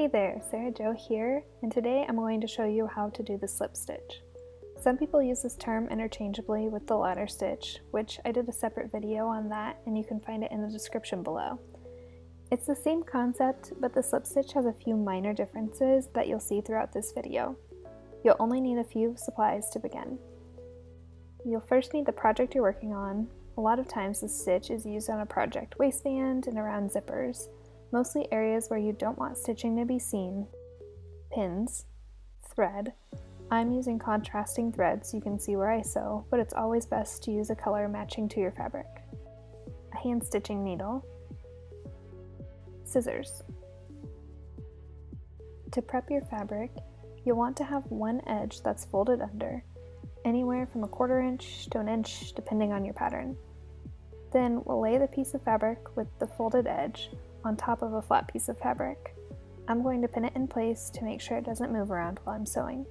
Hey there, Sarah Jo here, and today I'm going to show you how to do the slip stitch. Some people use this term interchangeably with the ladder stitch, which I did a separate video on that and you can find it in the description below. It's the same concept, but the slip stitch has a few minor differences that you'll see throughout this video. You'll only need a few supplies to begin. You'll first need the project you're working on. A lot of times this stitch is used on a project waistband and around zippers, mostly areas where you don't want stitching to be seen, pins, thread. I'm using contrasting thread so you can see where I sew, but it's always best to use a color matching to your fabric. A hand stitching needle, scissors. To prep your fabric, you'll want to have one edge that's folded under, anywhere from 1/4 inch to 1 inch depending on your pattern. Then we'll lay the piece of fabric with the folded edge on top of a flat piece of fabric. I'm going to pin it in place to make sure it doesn't move around while I'm sewing.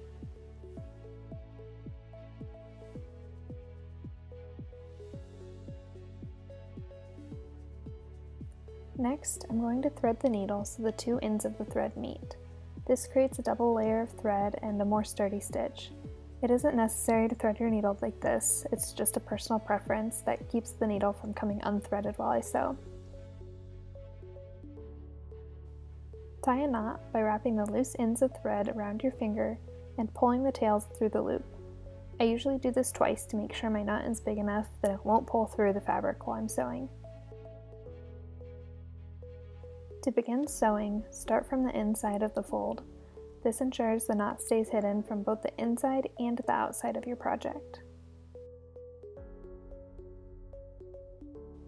Next, I'm going to thread the needle so the two ends of the thread meet. This creates a double layer of thread and a more sturdy stitch. It isn't necessary to thread your needle like this, it's just a personal preference that keeps the needle from coming unthreaded while I sew. Tie a knot by wrapping the loose ends of thread around your finger and pulling the tails through the loop. I usually do this twice to make sure my knot is big enough that it won't pull through the fabric while I'm sewing. To begin sewing, start from the inside of the fold. This ensures the knot stays hidden from both the inside and the outside of your project.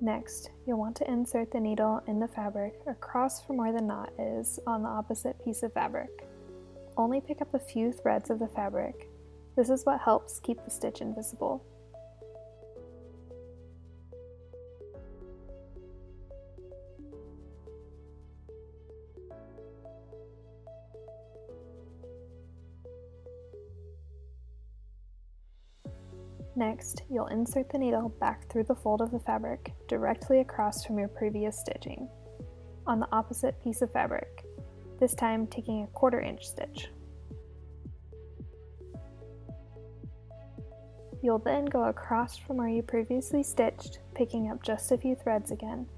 Next, you'll want to insert the needle in the fabric across from where the knot is on the opposite piece of fabric. Only pick up a few threads of the fabric. This is what helps keep the stitch invisible. Next, you'll insert the needle back through the fold of the fabric directly across from your previous stitching, on the opposite piece of fabric, this time taking a 1/4 inch stitch. You'll then go across from where you previously stitched, picking up just a few threads again.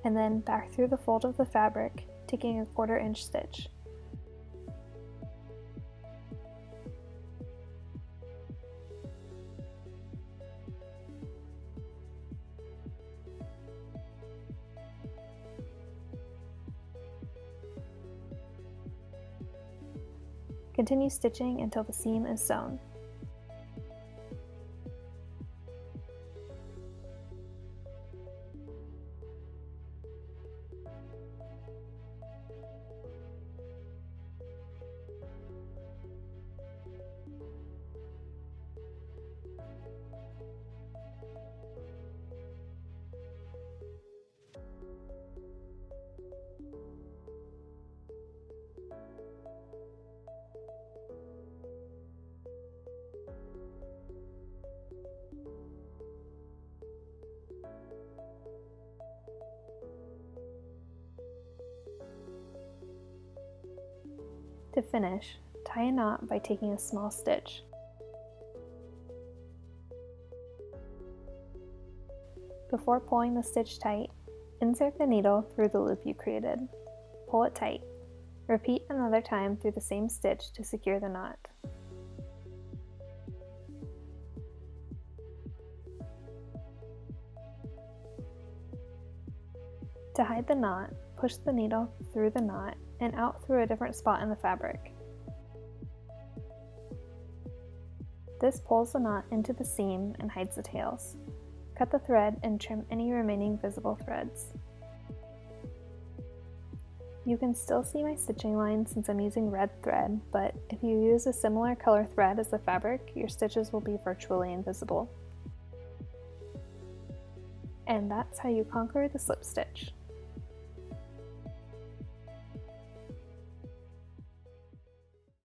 And then back through the fold of the fabric, taking a 1/4 inch stitch. Continue stitching until the seam is sewn. To finish, tie a knot by taking a small stitch. Before pulling the stitch tight, insert the needle through the loop you created. Pull it tight. Repeat another time through the same stitch to secure the knot. To hide the knot, push the needle through the knot and out through a different spot in the fabric. This pulls the knot into the seam and hides the tails. Cut the thread and trim any remaining visible threads. You can still see my stitching line since I'm using red thread, but if you use a similar color thread as the fabric, your stitches will be virtually invisible. And that's how you conquer the slip stitch.